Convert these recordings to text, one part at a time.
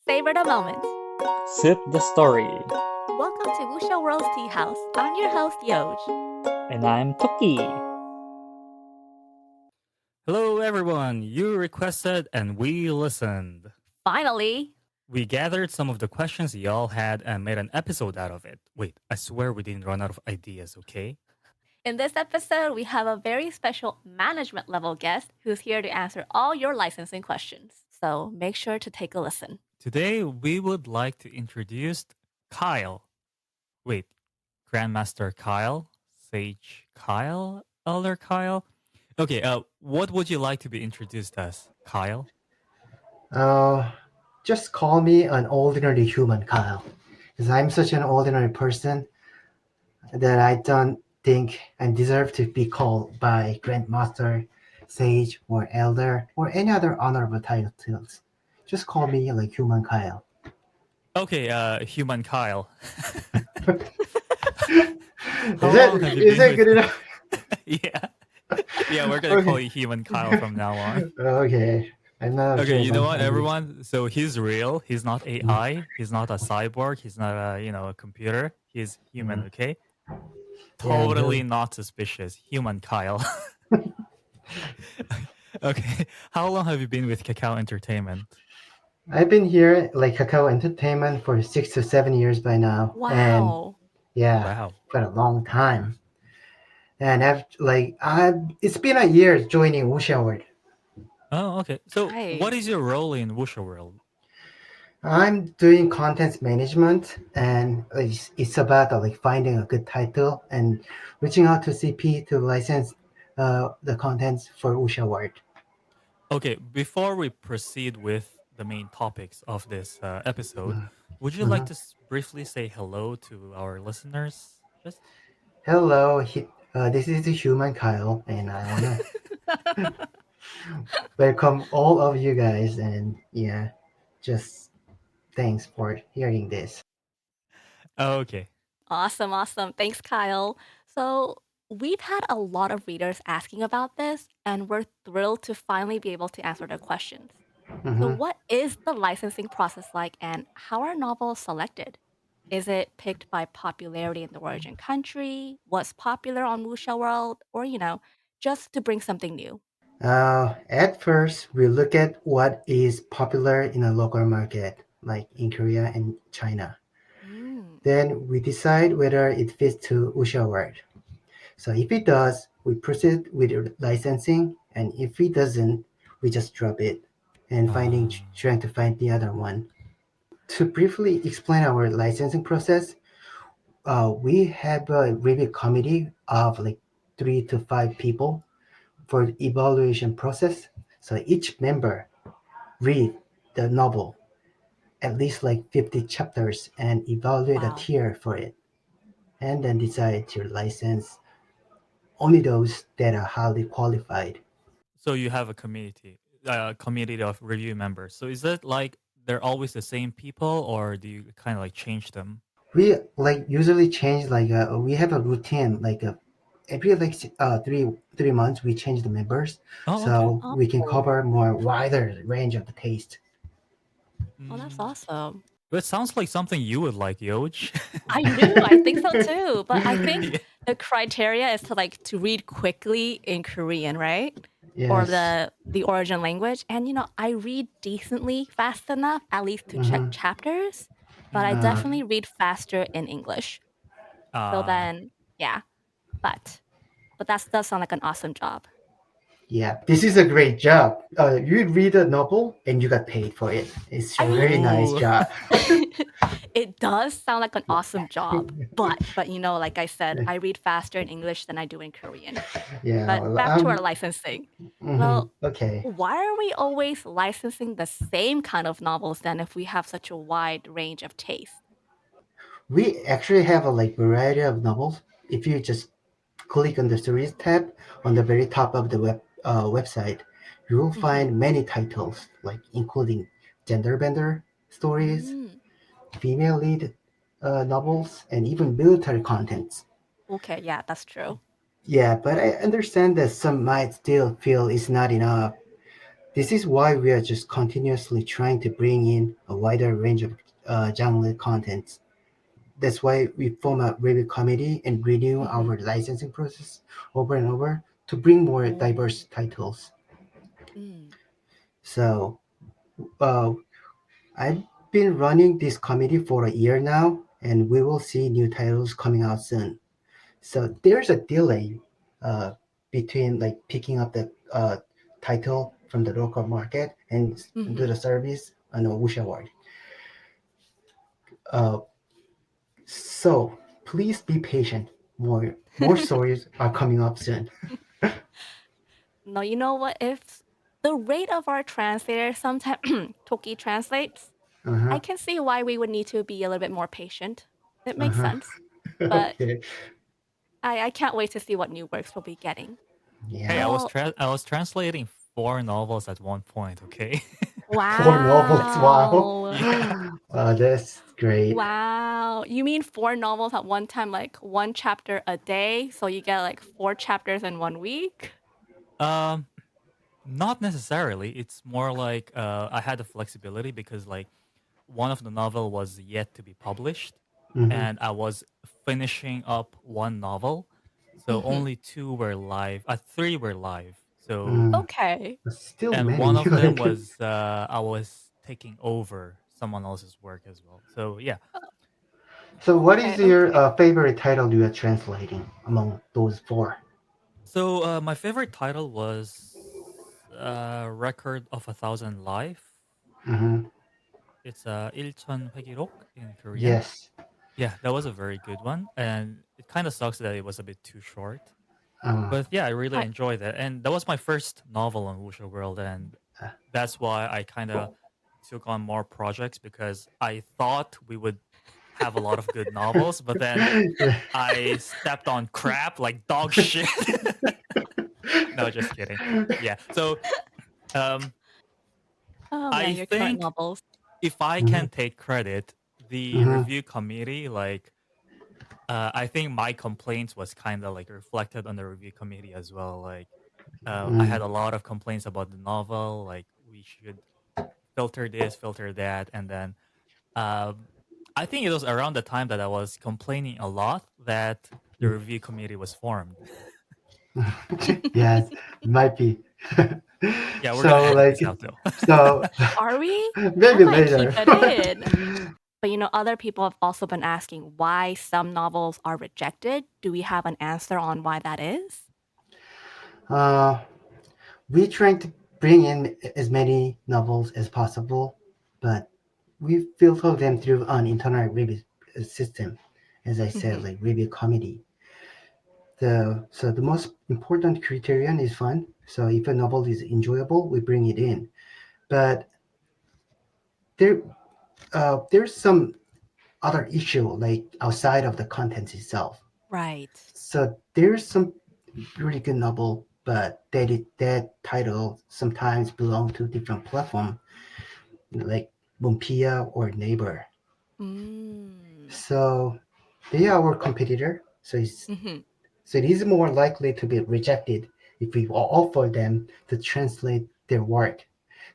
Savor the moment. Sip the story. Welcome to Wuxiaworld's Teahouse. I'm your host, Yojj. And I'm Tokki. Hello, everyone. You requested and we listened. Finally, We gathered some of the questions y'all had and made an episode out of it. Wait, I swear we didn't run out of ideas, okay? in this episode, we have a very special management level guest who's here to answer all your licensing questions. So make sure to take a listen. Today, we would like to introduce Kyle. Wait, Grandmaster Kyle? Sage Kyle? Elder Kyle? Okay, what would you like to be introduced as, Kyle? Just call me an ordinary human, Kyle. Because I'm such an ordinary person that I don't think I deserve to be called by Grandmaster, Sage, or Elder, or any other honorable titles. Just call me like human Kyle. Okay, human Kyle. Is that good enough? Yeah, we're gonna call you human Kyle from now on. Okay. I'm not Okay, sure you know if what, I'm- everyone? So he's real. He's not AI. He's not a cyborg. He's not a computer. He's human. Okay. Totally not suspicious. Human Kyle. Okay. How long have you been with Kakao Entertainment? I've been here like Kakao Entertainment for 6 to 7 years by now. And Wow. yeah, Wow. for a long time. And it's been a year joining Wuxiaworld. Oh, okay. So, Right. what is your role in Wuxiaworld? I'm doing content management, and it's about like finding a good title and reaching out to CP to license the contents for Wuxiaworld. Okay, before we proceed with the main topics of this episode, would you like to briefly say hello to our listeners? Just Hello, this is the human Kyle, and I wanna welcome all of you guys, and yeah, just thanks for hearing this. okay. Awesome. Thanks, Kyle. So, we've had a lot of readers asking about this, and we're thrilled to finally be able to answer their questions. So, Mhm. what is the licensing process like, and how are novels selected? Is it picked by popularity in the origin country? What's popular on Wuxiaworld? Or, just to bring something new? At first, we look at what is popular in a local market, like in Korea and China. Mm, Then we decide whether it fits to Wuxiaworld. So if it does, we proceed with licensing, and if it doesn't, we just drop it and trying to find the other one. To briefly explain our licensing process, we have a review committee of like 3 to 5 people for the evaluation process. So each member read the novel at least like 50 chapters and evaluate a wow. tier for it, and then decide to license only those that are highly qualified. So you have a committee of review members. So is that like they're always the same people, or do you kind of like change them? We like usually change we have a routine every like 3 months we change the members, Oh, okay. so we can Oh, cover more wider range of the taste. that's Mm. awesome. That sounds like something you would like, Yoj. I do. I think so too. But I think Yeah. the criteria is to read quickly in Korean, right? Or Yes. the origin language. And I read decently fast enough, at least to check Mhm. chapters. But I definitely read faster in English. So then, yeah. But that does sound like an awesome job. Yeah, this is a great job. You read a novel and you got paid for it. It's a I mean- very nice Ooh. job. It does sound like an awesome job. But like I said, I read faster in English than I do in Korean. Yeah. But well, back to our licensing. mhm, Well, okay. why are we always licensing the same kind of novels then if we have such a wide range of taste? We actually have a variety of novels. If you just click on the series tab on the very top of the website, you will find many titles, like including gender bender stories, Mm, female lead novels, and even military contents. okay, yeah, that's true. Yeah, but I understand that some might still feel it's not enough. This is why we are just continuously trying to bring in a wider range of genre contents. That's why we form a review committee and renew Hmm. our licensing process over and over to bring more diverse Oh. titles. Mm. So uh, I've been running this committee for a year now, and we will see new titles coming out soon. So there's a delay uh, between like picking up the title from the local market and do Hmm. the service on a Wuxiaworld. Uh, so please be patient. More stories are coming up soon. No, you know what? If the rate of our translator sometimes Toki translates, Uh huh. I can see why we would need to be a little bit more patient. It Uh makes huh. sense. But Okay. I can't wait to see what new works we'll be getting. Hey, Yeah. Well, I was translating 4 novels at one point. Okay. Four novels. Wow. wow. Yeah. That's great. Wow. You mean 4 novels at one time, like one chapter a day? So you get like 4 chapters in 1 week? Um, Not necessarily. It's more like I had the flexibility because like one of the novel was yet to be published, Mm-hmm. and I was finishing up one novel, so Hmm. only two were live. Three were live. So Mm. Okay. But still and one many. of them Like, was I was taking over someone else's work as well. So yeah. so, what Okay. is your Okay. favorite title you are translating among those four? So my favorite title was Record of a Thousand Life. Mm-hmm. It's 1,000회기록 in Korean. Yes. Yeah, that was a very good one, and it kind of sucks that it was a bit too short. Uh, But yeah, I really I, enjoyed it, and that was my first novel on Wuxiaworld, and that's why I kind of took on more projects because I thought we would have a lot of good novels, but then yeah. I stepped on crap like dog shit. No, just kidding. Yeah, so um, oh yeah, I your current think novels. if I Mm-hmm. can take credit, the Mm-hmm. review committee like I think my complaints was kind of like reflected on the review committee as well. Like, I had a Mm. lot of complaints about the novel. Like, we should filter this, filter that, and then um, I think it was around the time that I was complaining a lot that the review committee was formed. Yes, might be. Yeah, we're gonna So, edit this like, out though. so Are we? I maybe might keep later. it in. But other people have also been asking why some novels are rejected. Do we have an answer on why that is? uh, we trying to bring in as many novels as possible, but we filter them through an internal review system. As I said, Hmm. like review committee. The most important criterion is fun. So if a novel is enjoyable, we bring it in. But there there's some other issue like outside of the content itself. Right. So there's some really good novel, but that title sometimes belong to different platform like Bumpia or Neighbor. Mm. So they are our competitor. Hmm. So it is more likely to be rejected if we offer them to translate their work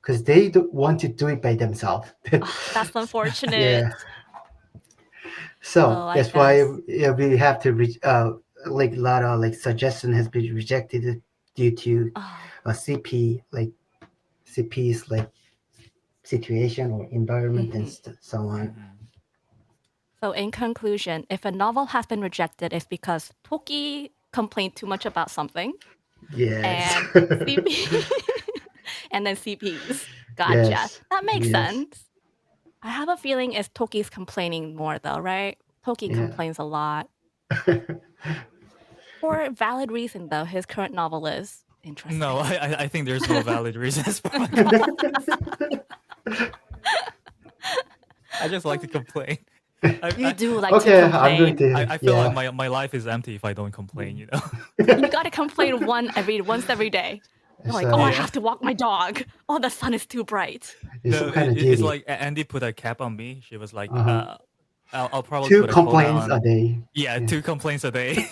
because they don't want to do it by themselves. Oh, that's unfortunate. Yeah. So Well, I that's why guess. we have to like a lot of like suggestion has been rejected due to Oh. a CP like CP's like situation or environment and Hmm. so on. Hmm. So, in conclusion, if a novel has been rejected, it's because Toki complained too much about something, Yes. and CP, and then CPs. Gotcha. Yes. That makes Yes. sense. I have a feeling it's Toki's complaining more, though, right? Toki Yeah. complains a lot. For a valid reason, though. His current novel is No, interesting. I think there's no valid reasons for my complaints. I just like to complain. You I do like to Okay, I'm going complain. to I feel like yeah. my life is empty if I don't complain. You know. You gotta complain once every day. You're like, oh, I So Yeah. have to walk my dog. Oh, the sun is too bright. it's No, some kind of it's duty. like Andy put a cap on me. She was like, Uh-huh. I'll probably Two put a quota complaints a on. day. Yeah, Yeah. 2 complaints a day.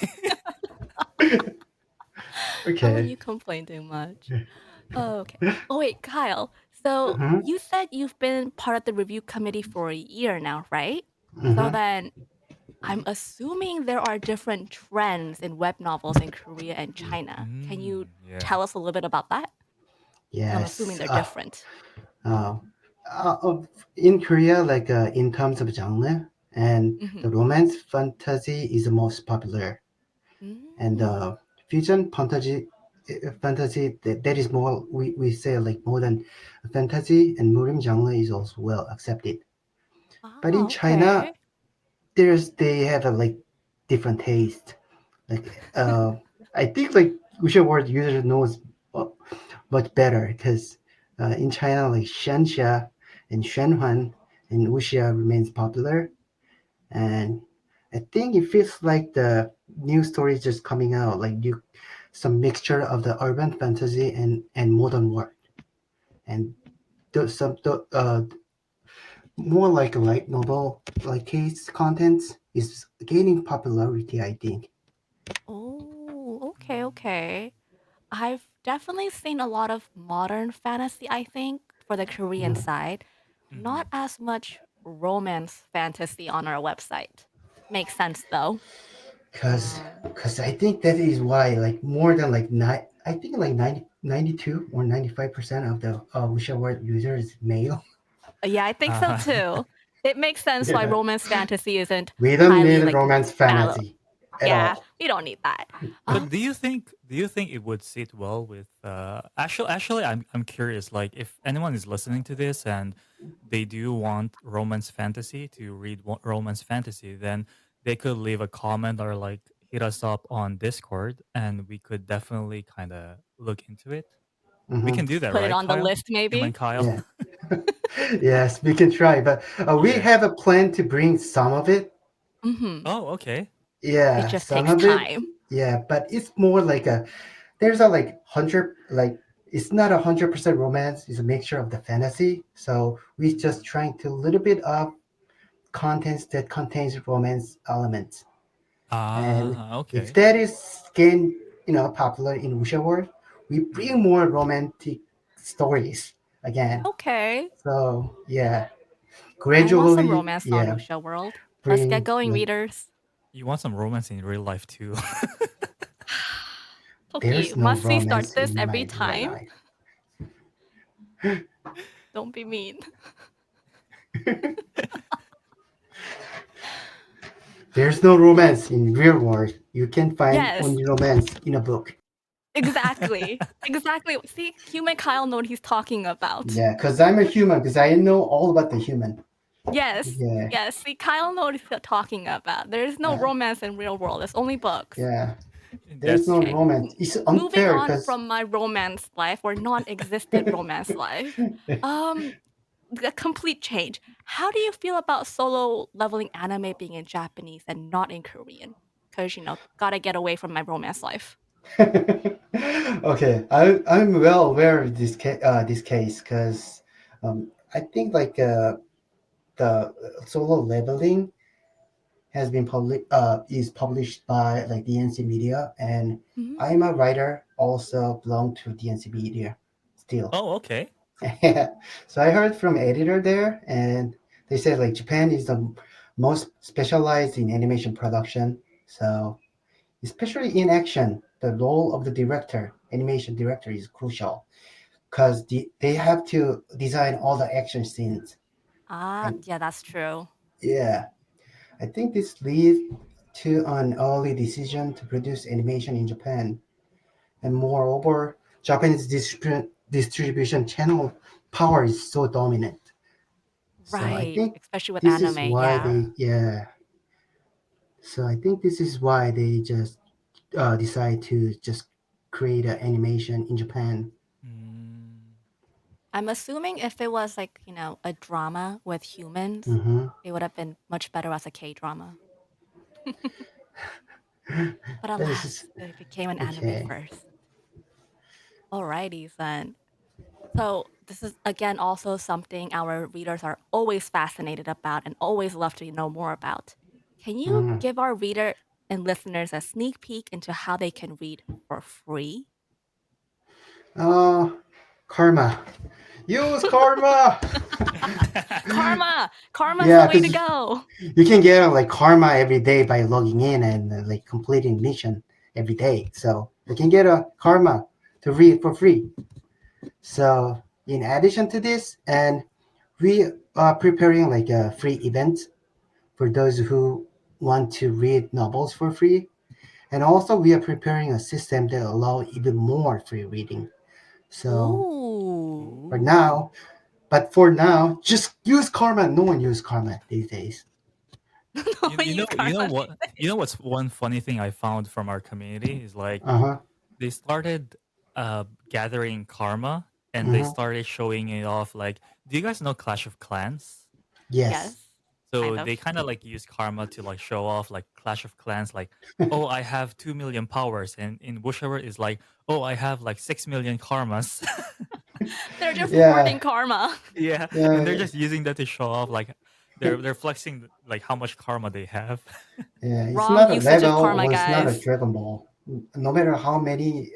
Oh, Okay. you complain too much. Oh, okay. Oh, wait, Kyle. So Mm-hmm. you said you've been part of the review committee for a year now, right? So Mm-hmm. then I'm assuming there are different trends in web novels in Korea and China. Can you Yeah. tell us a little bit about that? Because I'm assuming Yes. they're different. Uh, in Korea, like in terms of genre, and Mm-hmm. the romance fantasy is the most popular, and Mm. fusion fantasy that is more we say like modern fantasy and modern genre is also well accepted. But in Ah, China, okay. they have a like different taste. Like I think like Wuxiaworld user knows uh, much better because in China like Shanxia and Shenhuan and Wuxia remains popular, and I think it feels like the new story is just coming out like new some mixture of the urban fantasy and modern world, and more like a light novel like case contents is gaining popularity, I think. Oh, okay, okay. I've definitely seen a lot of modern fantasy, I think, for the Korean Mm. side. Mm-hmm. Not as much romance fantasy on our website. Makes sense though. Cause, Um, cause I think that is why like more than like I think like 92 or 95% of the Wuxia Word users is male. yeah, I think so too. It makes sense why Yeah. romance fantasy isn't We don't highly need like romance fallow. fantasy at Yeah, all. we don't need that. But Um, do you think it would sit well with actually I'm curious, like if anyone is listening to this and they do want romance fantasy to read romance fantasy, then they could leave a comment or like hit us up on Discord and we could definitely kind of look into it. We Hmm. can do that, put it right, on the Kyle? list You and maybe. Kyle? Yeah. Yes, we can try, but we Yeah. have a plan to bring some of it. Mm-hmm. Oh, okay. It Yeah, just some takes of it. time. Yeah, but it's more like a there's a like 100 like it's not 100% romance. It's a mixture of the fantasy. So we just trying to little bit of contents that contains romance elements. And Ah, if okay. that is gain popular in Wuxia world, we bring Mhm. more romantic stories again. Okay. So yeah, I want some gradually romance on yeah Wuxia World. Let's get bring going, like readers. You want some romance in real life too. Toki, there's no must we start romance this in every my real time? life. Don't be mean. There's no romance in real world. You can find Yes, only romance in a book. exactly. Exactly. See, human Kyle know what he's talking about. Yeah, because I'm a human, because I know all about the human. Yes. Yeah, Yes. See, Kyle know what he's talking about. There is no uh, romance in real world. It's only books. yeah. There's That's no Okay. true. romance. It's Moving unfair on because from my romance life or non-existent romance life. Um, the complete change. How do you feel about solo leveling anime being in Japanese and not in Korean? Because gotta get away from my romance life. okay, I'm well aware of this case because I think like the solo leveling has been is published by like DNC Media, and I'm a Mm. writer also belong to DNC Media still. Oh, okay. So I heard from editor there, and they said like Japan is the most specialized in animation production. So especially in action, the role of the director, animation director, is crucial because they have to design all the action scenes. Ah, And yeah, that's true. yeah, I think this leads to an early decision to produce animation in Japan. And moreover, Japanese distribution channel power is so dominant. So I Right, think especially with this is anime, why yeah. yeah. So I think this is why they just decide to just create an animation in Japan. Mm. I'm assuming if it was like, a drama with humans, Hmm. it would have been much better as a K-drama. But This is alas, it became an anime okay. first. Alrighty then. So this is again also something our readers are always fascinated about and always love to know more about. Can you Mm. give our reader and listeners a sneak peek into how they can read for free? Uh, Karma. Use karma. Karma's the Yeah, way to because go. you can get like karma every day by logging in and like completing mission every day. So you can get a karma to read for free. So in addition to this, and we are preparing like a free event for those who want to read novels for free. And also we are preparing a system that allow even more free reading. So Ooh. for Ooh. now, but for now, just use karma. No one use karma these days. No one use You know karma. what? You know what's one funny thing I found from our community is like Uh huh. they started gathering karma and they Uh-huh. started showing it off. Like, do you guys know Clash of Clans? Yes. Yes, So kind they of. kind of like use karma to like show off like Clash of Clans, like, oh, I have 2 million powers, and in Wuxiaworld is like, oh, I have like 6 million karmas. They're just Yeah. hoarding karma. Yeah, and they're Yeah. just using that to show off like they're flexing like how much karma they have. Yeah. It's Wrong not a usage of level karma, or it's not a guys. Dragon Ball. No matter how many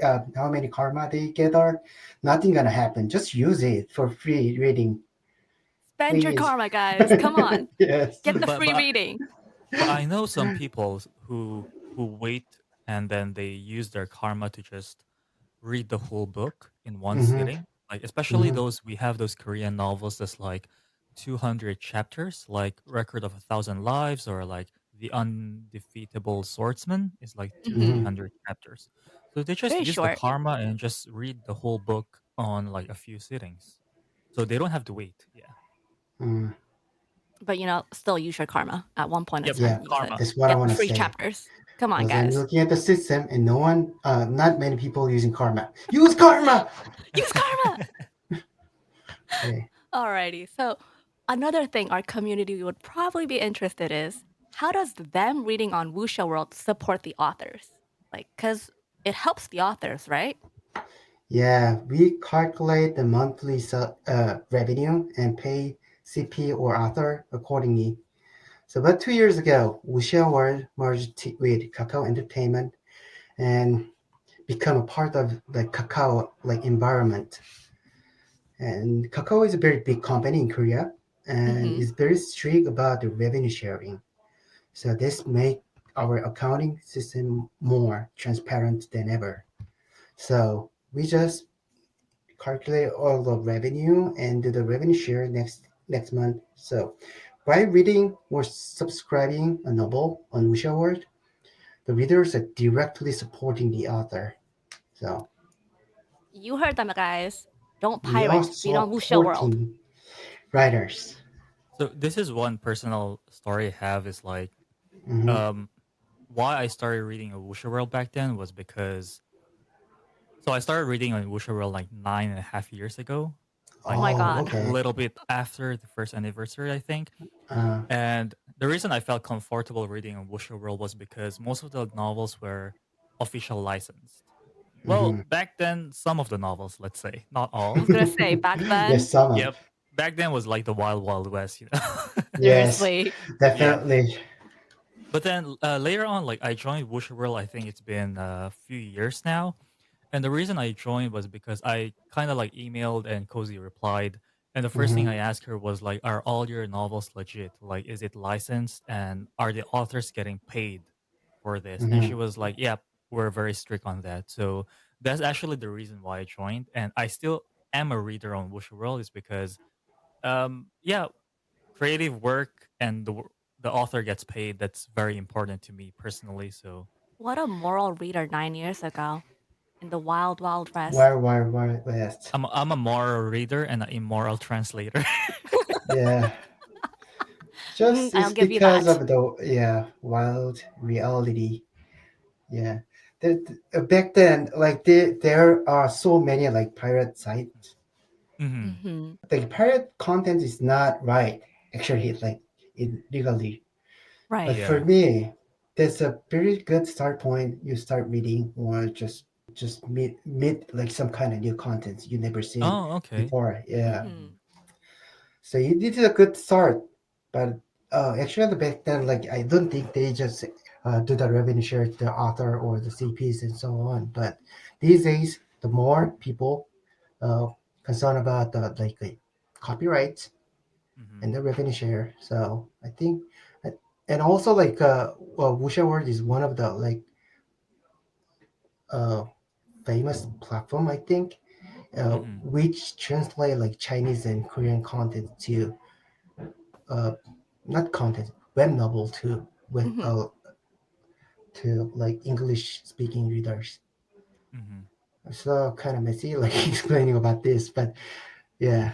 karma they gather, nothing gonna happen. Just use it for free reading, Spend your please. karma, guys. Come on. Yes. Get the but free but reading. but I know some people who wait and then they use their karma to just read the whole book in one Mm-hmm. sitting. Like especially Mm-hmm. those we have those Korean novels that's like 200 chapters, like Record of a Thousand Lives or like The Undefeatable Swordsman is like two three Hmm. Mm-hmm. hundred chapters. So they just Very use the short. karma and just read the whole book on like a few sittings. So they don't have to wait. Yeah. Mm. But still use your karma. At one point in Yep. time, Yeah. use it. Karma. That's what I Get the want to free say. chapters. Come on, Because I'm guys. looking at the system and not many people using karma. Use karma. Use karma. Okay. Alrighty. So another thing our community would probably be interested is how does them reading on Wuxia World support the authors? Like, cause it helps the authors, right? Yeah, we calculate the monthly revenue and pay CP or author accordingly. So about 2 years ago, Wuxiaworld merged with Kakao Entertainment and become a part of the Kakao environment. And Kakao is a very big company in Korea and Mm-hmm. is very strict about the revenue sharing. So this make our accounting system more transparent than ever. So we just calculate all the revenue and do the revenue share next month. So by reading or subscribing a novel on Wuxiaworld, the readers are directly supporting the author. So You heard them, guys. Don't we are pirate. Read on Wuxia World. supporting writers. So this is one personal story I have is like Hmm. um why I started reading a Wuxia World back then was because so I started reading on Wuxia World like 9.5 years ago, Oh like my Oh, god. a okay. little bit after the first anniversary, I think. Uh, And the reason I felt comfortable reading on Wuxia World was because most of the novels were official licensed. Well, mhm. back then, some of the novels, let's say, not I all. was gonna say back then, Yes, some. Yep, back then was like the wild, wild west, you know. Yes, seriously. Yeah, definitely. but then later on, like I joined Wuxia World. I think it's been a few years now. And the reason I joined was because I kind of like emailed and Cozy replied. And the first thing Hmm. I asked her was like, are all your novels legit? Like, is it licensed? And are the authors getting paid for this? And she Hmm. was like, yep, we're very strict on that. So that's actually the reason why I joined. And I still am a reader on Wuxia World is because, yeah, creative work and the author gets paid. That's very important to me personally. So What a moral reader 9 years ago in the wild, wild west. Where, West. I'm a moral reader and an immoral translator. Yeah. Just I'll it's give you because that. of the wild reality. Yeah. Back then, like there are so many like pirate sites. Hmm. Hmm. The pirate content is not right. Actually, like illegally. But Right. for Yeah. me, that's a very good start point. You start reading or just meet like some kind of new content you never seen Oh, okay. before. Yeah. Hmm. So you did a good start, but actually back then, like I don't think they just do the revenue share to the author or the CPs and so on. But these days, the more people uh, concerned about the like copyright Mm-hmm. and the revenue share. So I think, and also Wuxiaworld is one of the uh, famous platform I think, Mm-hmm. which translate like Chinese and Korean content to uh, not content web novel Hmm. to like English speaking readers. Mm-hmm. So kind of messy like explaining about this, but yeah,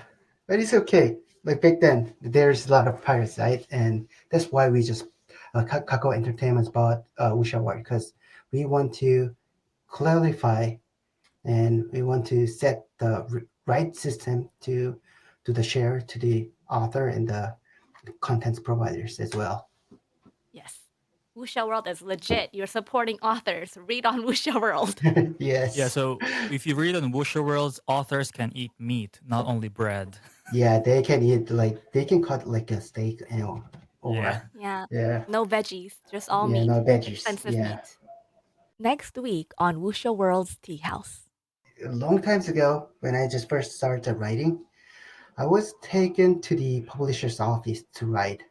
but it's okay. Like back then, there's a lot of piracy, right? And that's why we just Kakao Entertainment bought Wuxiaworld because we want to clarify and we want to set the right system to the share to the author and the content providers as well. Yes. Wuxia World is legit. You're supporting authors. Read on Wuxia World. Yeah, Yes. so if you read on Wuxiaworlds, authors can eat meat, not only bread. Yeah, they can eat like they can cut like a steak and Yeah. or Yeah. yeah, No veggies, just all yeah, meat. no veggies. Expensive Yeah. meat. Next week on Wuxia World's Teahouse. A long times ago, when I just first started writing, I was taken to the publisher's office to write.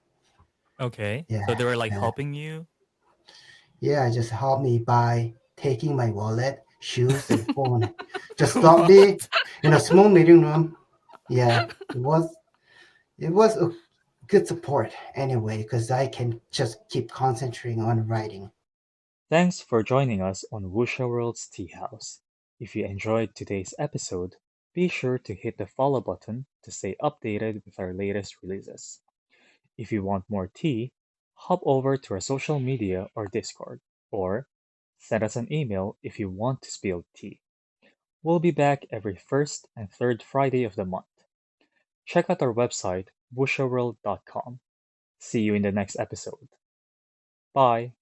Okay. So Yeah, they were like yeah, helping you? yeah. Just help me by taking my wallet, shoes, and phone. Just stop me What? in a small meeting room. Yeah, it was a good support anyway because I can just keep concentrating on writing. Thanks for joining us on Wuxia World's Tea House. If you enjoyed today's episode, be sure to hit the follow button to stay updated with our latest releases. If you want more tea, hop over to our social media or Discord, or send us an email if you want to spill tea. We'll be back every first and third Friday of the month. Check out our website, wuxiaworld.com. See you in the next episode. Bye.